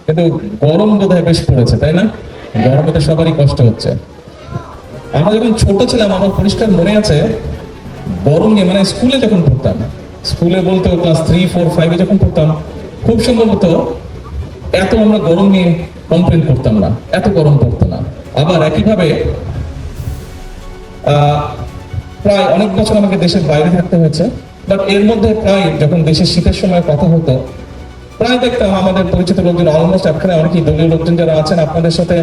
কিন্তু গরম বোধহয় বেশ পড়েছে, তাই না? গরমে তো সবারই কষ্ট হচ্ছে। আমরা যখন ছোট ছিলাম আমার পরিষ্কার মনে আছে, গরম নিয়ে মানে স্কুলে যখন পড়তাম, স্কুলে বলতে ক্লাস 3, 4, 5 যখন পড়তাম, খুব সম্ভবত এত আমরা গরম নিয়ে কমপ্লেন করতাম না, এত গরম পড়তো না। আবার একইভাবে প্রায় অনেক বছর আমাকে দেশের বাইরে থাকতে হয়েছে, বাট এর মধ্যে প্রায় যখন দেশের শীতের সময় কথা হতো, প্রায় দেখতাম আমাদের পরিচিত লোকজন, অলমোস্ট এখানে অনেকেই দলীয় লোকজন যারা আছেন আপনাদের সাথে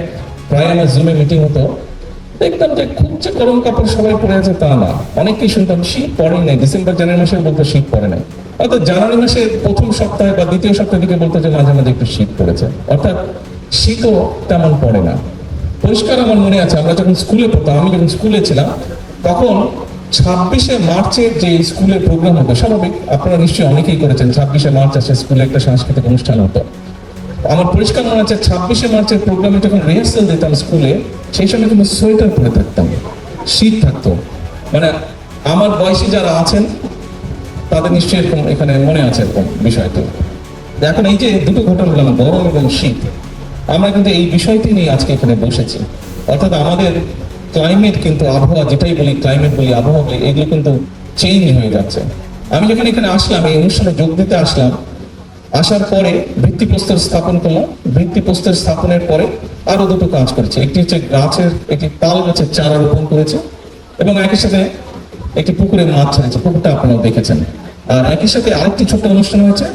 প্রায় আমার জুমে মিটিং হতো, দেখতাম যে খুব যে গরম কাপড় সবাই পরে আছে তা না। অনেকেই শুনতাম শীত পড়েই নাই, ডিসেম্বর জানুয়ারি মাসে বলতো শীত পড়ে নাই, অর্থাৎ জানুয়ারি মাসের প্রথম সপ্তাহে বা দ্বিতীয় সপ্তাহের দিকে বলতো যে মাঝে মাঝে একটু শীত পড়েছে, অর্থাৎ শীতও তেমন পড়ে না। পরিষ্কার আমার মনে আছে আমরা যখন স্কুলে পড়তাম, আমি যখন স্কুলে ছিলাম তখন 26শে মার্চের যে স্কুলের প্রোগ্রাম হতো, স্বাভাবিক আপনারা নিশ্চয়ই অনেকেই করেছেন, 26শে মার্চ আসে স্কুলে একটা সাংস্কৃতিক অনুষ্ঠান হতো। আমার পরিষ্কার মনে আছে 26শে মার্চের প্রোগ্রামে যখন রিহার্সাল দিতাম স্কুলে, সেই সময় কিন্তু সোয়েটার পরে থাকতাম, শীত থাকতো। মানে আমার বয়সী যারা আছেন তাদের নিশ্চয়ই এরকম এখানে মনে আছে এরকম বিষয়টা। এখন এই যে দুটো ঘটনা বললাম, গরম এবং শীত, আমরা কিন্তু এই বিষয়টি নিয়ে আজকে এখানে বসেছি। অর্থাৎ আমাদের ক্লাইমেট কিন্তু, আবহাওয়া যেটাই বলি, ক্লাইমেট বলি, আবহাওয়া বলি, এগুলো কিন্তু চেঞ্জ হয়ে যাচ্ছে। আমি যখন এখানে আসলাম, এই অনুষ্ঠানে যোগ দিতে আসলাম, আসার পরে ভিত্তিপ্রস্তর স্থাপন করলাম। ভিত্তিপ্রস্তর স্থাপনের পরে আরো দুটো কাজ করেছে। একটি হচ্ছে গাছের, একটি তাল গাছের চারা রোপণ করেছে এবং একই সাথে একটি পুকুরে মাছ ছেড়েছে, পুকুরটা আপনারা দেখেছেন। আর একই সাথে আরেকটি ছোট্ট অনুষ্ঠান হয়েছে,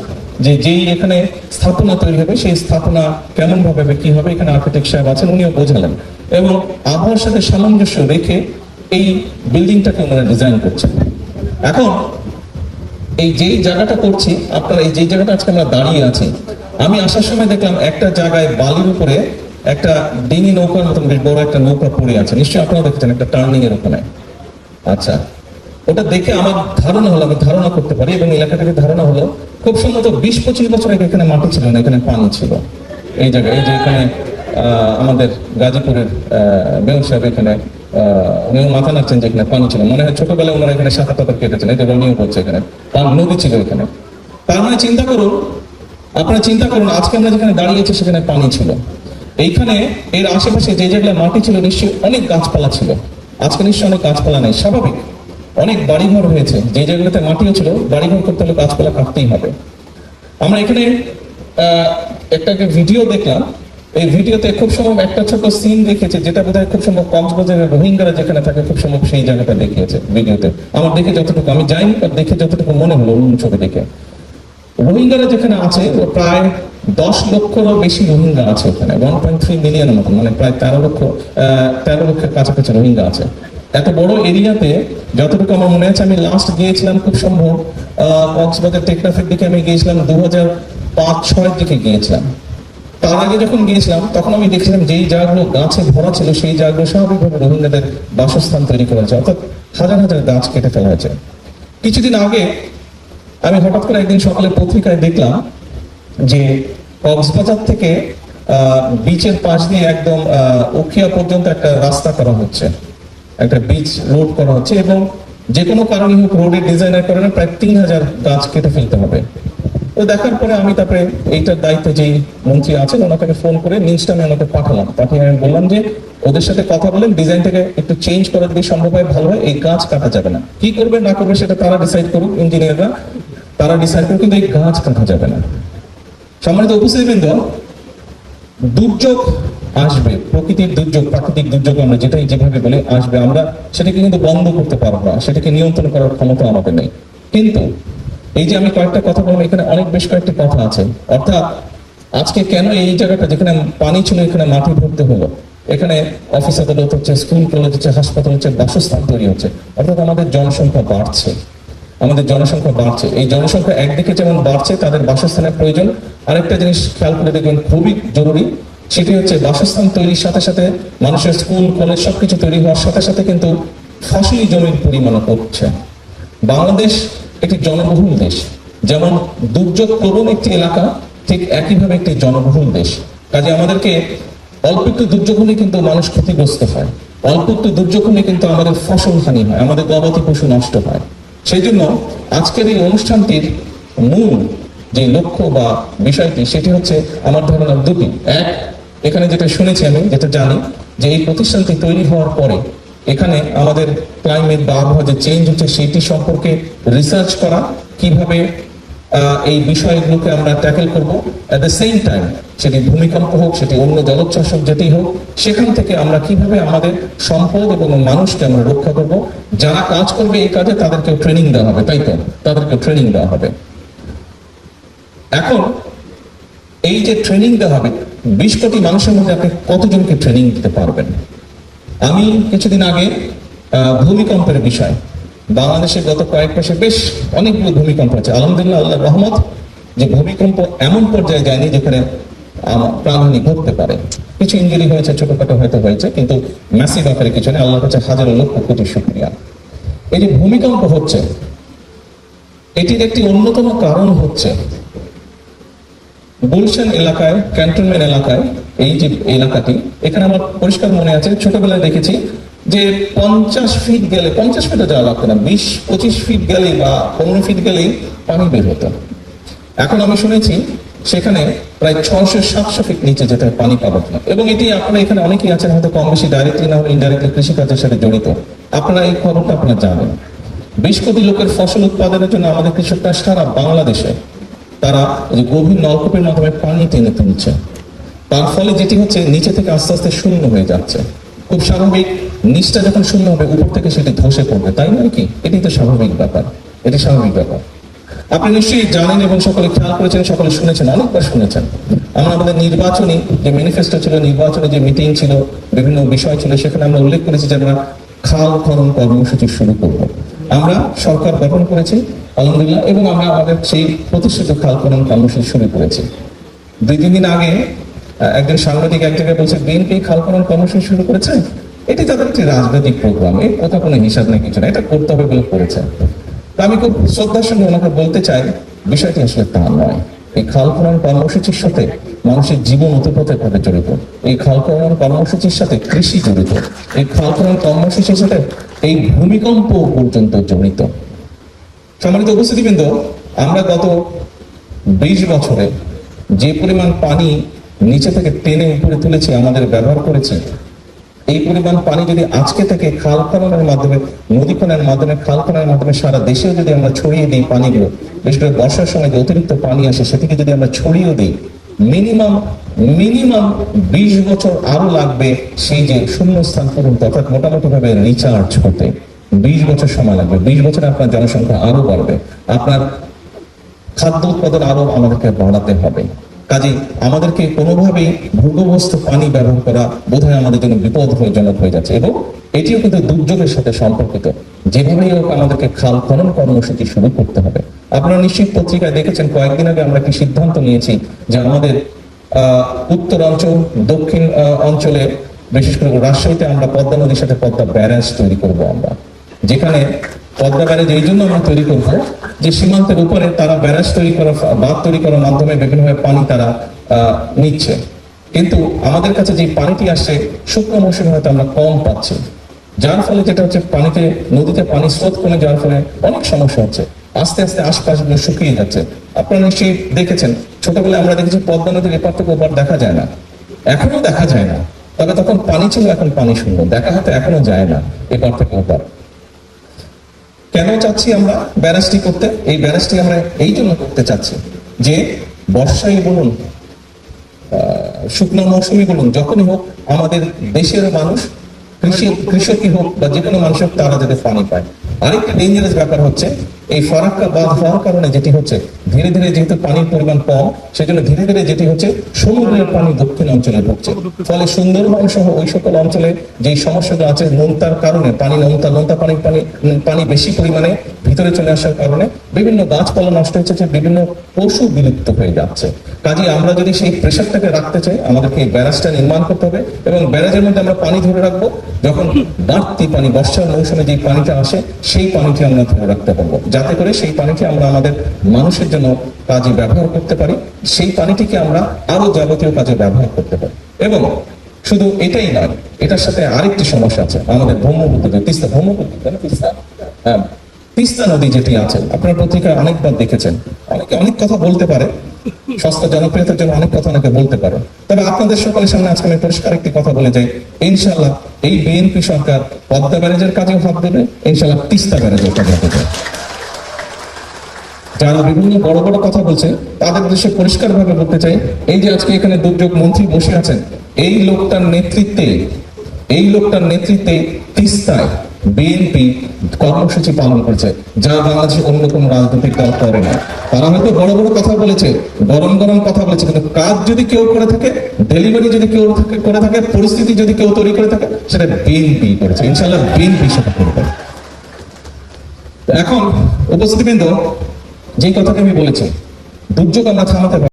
যে যেই এখানে স্থাপনা তৈরি হবে সেই স্থাপনা কেমন ভাবে হবে, কি হবে, এখানে আর্কিটেক্ট সাহেব আছেন, উনিও বোঝালেন এবং আবহাওয়ার সাথে সামঞ্জস্য রেখে এই বিল্ডিংটাকে ওনারা ডিজাইন করছেন। এখন এই যেই জায়গাটা করছি, আপনারা এই যেই জায়গাটা আজকে আমরা দাঁড়িয়ে আছি, আমি আসার সময় দেখলাম একটা জায়গায় বালির উপরে একটা ডিঙি নৌকার মতন বেশ বড় একটা নৌকা পড়ে আছে, নিশ্চয়ই আপনারা দেখেছেন, একটা টার্নিং এর ওখানে। আচ্ছা, ওটা দেখে আমার ধারণা হলো, আমি ধারণা করতে পারি এবং এলাকা থেকে ধারণা হলো খুব সম্ভবত 20-25 বছর আগে এখানে মাটি ছিল না, এখানে পানি ছিল। এই জায়গায়, এই যে এখানে আমাদের গাজীপুরের মেয়র সাহেব এখানে উনিও মাথা নাড়ছেন যে এখানে পানি ছিল, মনে হয় ছোটবেলায় ওনারা এখানে সাঁতার টাতার কেটেছেন, এই যে রনিও করছে, এখানে নদী ছিল এখানে। তার মানে চিন্তা করুন, আপনারা চিন্তা করুন, আজকে আমরা যেখানে দাঁড়িয়েছি সেখানে পানি ছিল। এইখানে এর আশেপাশে যে যেগুলো মাটি ছিল নিশ্চয়ই অনেক গাছপালা ছিল, আজকে নিশ্চয়ই অনেক গাছপালা নেই, স্বাভাবিক। অনেক বাড়িঘর হয়েছে, যে জায়গাগুলোতে মাটিও ছিল, বাড়িঘর করতে হলে গাছপালা কাটতেই হবে। আমরা এখানে একটা ভিডিও দেখলাম, এই ভিডিওতে খুব সম্ভব একটা ছোট সিন দেখেছে, যেটা বোধহয় খুব সম্ভব কক্সবাজারের রোহিঙ্গারা যেখানে থাকে খুব সম্ভব সেই জায়গাটা দেখিয়েছে ভিডিওতে। আমার দেখে যতটুকু, আমি যাইনি, দেখে যতটুকু মনে হলো ছবি দেখে, রোহিঙ্গারা যেখানে আছে প্রায় 10 লক্ষেরও বেশি রোহিঙ্গা আছে ওখানে, 1.3 মিলিয়নের মতো, মানে প্রায় 13 লক্ষের কাছাকাছি রোহিঙ্গা আছে। এত বড় এরিয়াতে, যতটুকু আমার মনে আছে, আমি লাস্ট গিয়েছিলাম খুব সম্ভব কক্সবাজার টেকনাফের দিকে আমি গিয়েছিলাম 2005-06 দিকে গিয়েছিলাম। তার আগে যখন গিয়েছিলাম তখন আমি দেখছিলাম যেই জায়গাগুলো গাছে ভরা ছিল সেই জায়গাগুলো স্বাভাবিকভাবে রোহিঙ্গাদের বাসস্থান তৈরি করা হয়েছে, অর্থাৎ হাজার হাজার গাছ কেটে ফেলা হয়েছে। কিছুদিন আগে আমি হঠাৎ করে একদিন সকালে পত্রিকায় দেখলাম যে কক্সবাজার থেকে বিচের পাশ দিয়ে একদম উখিয়া পর্যন্ত একটা রাস্তা করা হচ্ছে, একটা বিচ রোড করা হচ্ছে এবং যে কোনো কারণে হোক রোডের ডিজাইনের কারণে প্রায় 3000 গাছ কেটে ফেলতে হবে। তো দেখার পরে আমি তারপরে এইটার দায়িত্বে যেই মন্ত্রী আছেন ওনাকে ফোন করে নিউজটা আমি ওনাকে পাঠিয়ে আমি বললাম যে ওদের সাথে কথা বলেন, ডিজাইনটাকে একটু চেঞ্জ করা যদি সম্ভব হয় ভালো হয়, এই গাছ কাটা যাবে না। কি করবে না করবে সেটা তারা ডিসাইড করুক, ইঞ্জিনিয়াররা তারা ডিসাইড করুক, কিন্তু এই গাছ কাটা যাবে না। সম্মানিত উপস্থিতিবৃন্দ, দুর্যোগ আসবে, প্রকৃতির দুর্যোগ, প্রাকৃতিক দুর্যোগ আমরা যেটাই যেভাবে বলে আসবে, আমরা সেটাকে কিন্তু বন্ধ করতে পারবো না, সেটাকে নিয়ন্ত্রণ করার ক্ষমতা আমাদের নেই। কিন্তু এই যে আমি কয়েকটা কথা বললাম, এখানে অনেক বেশ কয়েকটি কথা আছে। অর্থাৎ আজকে কেন এই জায়গাটা যেখানে পানি ছিল এখানে মাটি ভরতে হলো, এখানে অফিস আদালত হচ্ছে, স্কুল কলেজ হচ্ছে, হাসপাতাল হচ্ছে, বাসস্থান তৈরি হচ্ছে, অর্থাৎ আমাদের জনসংখ্যা বাড়ছে, আমাদের জনসংখ্যা বাড়ছে। এই জনসংখ্যা একদিকে যেমন বাড়ছে, তাদের বাসস্থানের প্রয়োজন। আরেকটা জিনিস খেয়াল করে দেখবেন খুবই জরুরি, সেটি হচ্ছে বাসস্থান তৈরির সাথে সাথে মানুষের স্কুল কলেজ সবকিছু তৈরি হওয়ার সাথে সাথে কিন্তু ফসলি জমির পরিমাণ কমছে। বাংলাদেশ একটি জনবহুল দেশ, যেমন দুর্যোগ প্রবণ একটি এলাকা, ঠিক একইভাবে একটি জনবহুল দেশ। কাজে আমাদেরকে অল্প একটু দুর্যোগ হলে কিন্তু মানুষ ক্ষতিগ্রস্ত হয়, অল্প একটু দুর্যোগ হলে কিন্তু আমাদের ফসল হানি হয়, আমাদের গবাদি পশু নষ্ট হয়। সেই জন্য আজকের এই অনুষ্ঠানটির মূল যে লক্ষ্য বা বিষয়টি, সেটি হচ্ছে আমার ধারণা দুটি। এক, এখানে যেটা শুনেছি আমি, যেটা জানি, যে এই প্রতিষ্ঠানটি তৈরি হওয়ার পরে এখানে আমাদের ক্লাইমেট বা আবহাওয়া যে চেঞ্জ হচ্ছে সেটি সম্পর্কে রিসার্চ করা, কিভাবে এই বিষয়গুলোকে আমরা ট্যাকেল করব। অ্যাট দ্য সেম টাইম সেটি ভূমিকম্প হোক, সেটি অন্য জলোচ্ছ্বাস হোক, যেটি হোক, সেখান থেকে আমরা কিভাবে আমাদের সম্পদ এবং মানুষকে আমরা রক্ষা করব। যারা কাজ করবে এই কাজে তাদেরকে ট্রেনিং দেওয়া হবে, তাই তো? তাদেরকে ট্রেনিং দেওয়া হবে। এখন এই যে ট্রেনিং দেওয়া হবে, 20 কোটি মানুষের মধ্যে আপনি কতজনকে ট্রেনিং দিতে পারবেন? আমি কিছুদিন আগে ভূমিকম্পের বিষয়, বাংলাদেশে গত কয়েক মাসে বেশ অনেকগুলো ভূমিকম্প আছে, আলহামদুলিল্লাহ, আল্লাহর রহমত, যে ভূমিকম্প এমন পর্যায়ে যায়নি যেখানে প্রাণহানি ঘটতে পারে। কিছু ইঞ্জুরি হয়েছে, ছোটখাটো হয়তো হয়েছে, কিন্তু ম্যাসিভ আকারে কিছু নেই। আল্লাহর কাছে হাজারো লক্ষ কোটি শুকরিয়া। এই যে ভূমিকম্প হচ্ছে, এটির একটি অন্যতম কারণ হচ্ছে গুলশান এলাকায়, ক্যান্টনমেন্ট এলাকায়, এই যে এলাকাটি, এখানে আমার পরিষ্কার মনে আছে, ছোটবেলায় দেখেছি যে 50 ফিট গেলে, 50 ফিটে যাওয়া লাগতো না, 20-25 ফিট গেলেই বা 15 ফিট গেলেই পানি বের হতো। এখন আমি শুনেছি সেখানে প্রায় 600-700 ফিট নিচে যেতে পানি পাবো না। এবং এটি আপনারা এখানে অনেকেই আছেন হয়তো কম বেশি ডাইরেক্টলি না হলে ইনডাইরেক্টলি কৃষিকাজের সাথে জড়িত, আপনারা এই খবরটা আপনারা জানেন। 20 কোটি লোকের ফসল উৎপাদনের জন্য আমাদের কৃষকরা সারা বাংলাদেশে তারা যে গভীর নলকূপের মাধ্যমে পানি টেনে তুলছে, তার ফলে যেটি হচ্ছে নিচে থেকে আস্তে আস্তে শূন্য হয়ে যাচ্ছে। খুব স্বাভাবিক, নিচটা যখন শূন্য হবে উপর থেকে সেটি ধসে পড়বে, তাই নয় কি? এটি তো স্বাভাবিক ব্যাপার, এটি স্বাভাবিক ব্যাপার। আপনি নিশ্চয়ই জানেন এবং সকলে খেয়াল করেছেন, সকলে শুনেছেন, অনেকবার শুনেছেন। আমরা আমাদের নির্বাচনী যে ম্যানিফেস্টো ছিল, নির্বাচনী যে মিটিং ছিল, বিভিন্ন বিষয় ছিল, সেখানে আমরা উল্লেখ করেছি যে আমরা খাল খনন কর্মসূচি শুরু করব। আমরা সরকার গঠন করেছি আলহামদুলিল্লাহ, এবং আমরা আমাদের সেই প্রতিষ্ঠিত খাল খনন কর্মসূচি শুরু করেছি। 2-3 দিন আগে একজন সাংবাদিক এক জায়গায় বলছে বিএনপি খাল খনন কর্মসূচি শুরু করেছে, এটি তাদের একটি রাজনৈতিক প্রোগ্রাম, এর কথা কোনো হিসাব নেই, কিছু না, এটা করতে হবে বলে করেছে। তো আমি খুব শ্রদ্ধার সঙ্গে ওনাকে বলতে চাই, বিষয়টি আসলে তা নয়। এই খাল খনন কর্মসূচির সাথে মানুষের জীবন ওতপ্রোতভাবে জড়িত, এই খাল খনন কর্মসূচির সাথে কৃষি জড়িত, এই খাল খনন কর্মসূচির সাথে এই ভূমিকম্প পর্যন্ত জড়িত। সম্মানিত উপস্থিতিবৃন্দ, আমরা গত 20 বছরে যে পরিমাণ পানি নিচে থেকে টেনে উপরে তুলেছি, আমাদের ব্যবহার করেছি, এই পরিমাণ পানি যদি আজকে থেকে খাল খননের মাধ্যমে, নদী খননের মাধ্যমে, খাল খননের মাধ্যমে সারা দেশেও যদি আমরা ছড়িয়ে দিই পানিগুলো, বিশেষ করে বর্ষার সময় যে অতিরিক্ত পানি আসে সেটিকে যদি আমরা ছড়িয়ে দিই, মিনিমাম 20 বছর আরো লাগবে সেই যে শূন্যস্থান পর্যন্ত, অর্থাৎ মোটামুটি ভাবে রিচার্জ হতে 20 বছর সময় লাগবে। 20 বছরে আপনার জনসংখ্যা আরো বাড়বে, আপনার খাদ্য উৎপাদন আরো আমাদেরকে বাড়াতে হবে। কাজে আমাদেরকে কোনোভাবেই ভূগর্ভস্থ পানি ব্যবহার করা বোধহয় আমাদের জন্য বিপদজনক হয়ে যাচ্ছে, এবং এটিও কিন্তু দুর্যোগের সাথে সম্পর্কিত। যেভাবেই হোক আমাদেরকে খাল খনন কর্মসূচি শুরু করতে হবে। আপনারা নিশ্চিত পত্রিকায় দেখেছেন, কয়েকদিন আগে আমরা একটি সিদ্ধান্ত নিয়েছি যে আমাদের উত্তর অঞ্চল, দক্ষিণ অঞ্চলে, বিশেষ করে রাজশাহীতে আমরা পদ্মা নদীর সাথে পদ্মা ব্যারাজ তৈরি করব। আমরা যেখানে পদ্মা ব্যারাজ এই জন্য আমরা তৈরি করবো যে সীমান্তের উপরে তারা ব্যারাজ তৈরি করা, বাঁধ তৈরি করার মাধ্যমে বিভিন্নভাবে পানি তারা নিচ্ছে, কিন্তু আমাদের কাছে যে পানিটি আসছে শুকনো মৌসুমে হয়তো আমরা কম পাচ্ছি, যার ফলে যেটা হচ্ছে পানিতে, নদীতে পানি স্রোত কমে যাওয়ার ফলে অনেক সমস্যা হচ্ছে। আস্তে আস্তে আশপাশগুলো শুকিয়ে যাচ্ছে। আপনারা নিশ্চয়ই দেখেছেন, ছোটবেলায় আমরা দেখেছি পদ্মা নদীর এপার থেকে ওপার দেখা যায় না, এখনো দেখা যায় না, তবে তখন পানি ছিল, এখন পানি শূন্য, দেখা হয়তো এখনো যায় না এপার থেকে ওপার। কেন চাচ্ছি আমরা ব্যারাজটি করতে? এই ব্যারাজটি আমরা এই জন্য করতে চাচ্ছি যে বর্ষাই বলুন, শুকনো মৌসুমি বলুন, যখনই হোক আমাদের দেশের মানুষ, কৃষকই হোক বা যে কোনো মানুষ হোক, তারা যাতে পানি পায়। আরেকটা ডেঞ্জারাস ব্যাপার হচ্ছে এই ফারাক্কা বাঁধ হওয়ার কারণে যেটি হচ্ছে, ধীরে ধীরে যেহেতু পানির পরিমাণ কম, সেজন্য ধীরে ধীরে যেটি হচ্ছে সমুদ্রের পানি দক্ষিণ অঞ্চলে ঢুকছে, ফলে সুন্দরবন সহ ওই সকল অঞ্চলে যে সমস্যাটা আছে, নোনতার কারণে পানি, নোনতা পানি বেশি পরিমাণে ভিতরে চলে আসার কারণে বিভিন্ন গাছপালা নষ্ট হচ্ছে, বিভিন্ন পশু বিলুপ্ত হয়ে যাচ্ছে। কাজে আমরা যদি সেই প্রেশারটাকে রাখতে চাই, আমাদেরকে এই ব্যারাজটা নির্মাণ করতে হবে, এবং ব্যারাজের মধ্যে আমরা পানি ধরে রাখবো। যখন বাড়তি পানি, বর্ষার মৌসুমে যে পানিটা আসে, সেই পানিটি আমরা ধরে রাখতে পারবো, যাতে করে সেই পানিটি আমরা আমাদের মানুষের জন্য কাজে ব্যবহার করতে পারি, সেই পানিটিকে আমরা আরো যাবতীয় কাজে ব্যবহার করতে পারি। এবং শুধু এটাই নয়, এটার সাথে আরেকটি সমস্যা আছে, আমাদের ব্রহ্মপুত্র, তিস্তা, ব্রহ্মপুত্র, তিস্তা নদী যেটি আছে, আপনার পত্রিকায় অনেকবার দেখেছেন, অনেকে অনেক কথা বলতে পারে, সস্তা জনপ্রিয়তার জন্য অনেক কথা অনেকে বলতে পারে, তবে আপনাদের সকলের সামনে আজকে আমি পরিষ্কার একটি কথা বলে যাই, ইনশাল্লাহ এই বিএনপি সরকার পদ্মা ব্যারেজের কাজেও হাত দেবে, ইনশাল্লাহ তিস্তা ব্যারেজের কাজে হাত দেবে। যারা বিভিন্ন বড় বড় কথা বলছে তাদের উদ্দেশ্যে পরিষ্কার ভাবে বলতে চাই, এই যে আজকে এখানে দুর্যোগ মন্ত্রী বসে আছেন, এই লোকটার নেতৃত্বে তিস্তায় বিএনপি কর্মসূচি পালন করেছে, যা বাংলাদেশের অন্য কোনো রাজনৈতিক দল করে না। তারা হয়তো বড় বড় কথা বলেছে, গরম গরম কথা বলেছে, কিন্তু কাজ যদি কেউ করে থাকে, ডেলিভারি যদি কেউ করে থাকে, পরিস্থিতি যদি কেউ তৈরি করে থাকে, সেটা বিএনপি করেছে। ইনশাআল্লাহ বিএনপি সেটা করবে। এখন উপস্থিতিবৃন্দ, যে কথাটা আমি বলেছি, দুর্যোগ আমরা থামাতে পারি।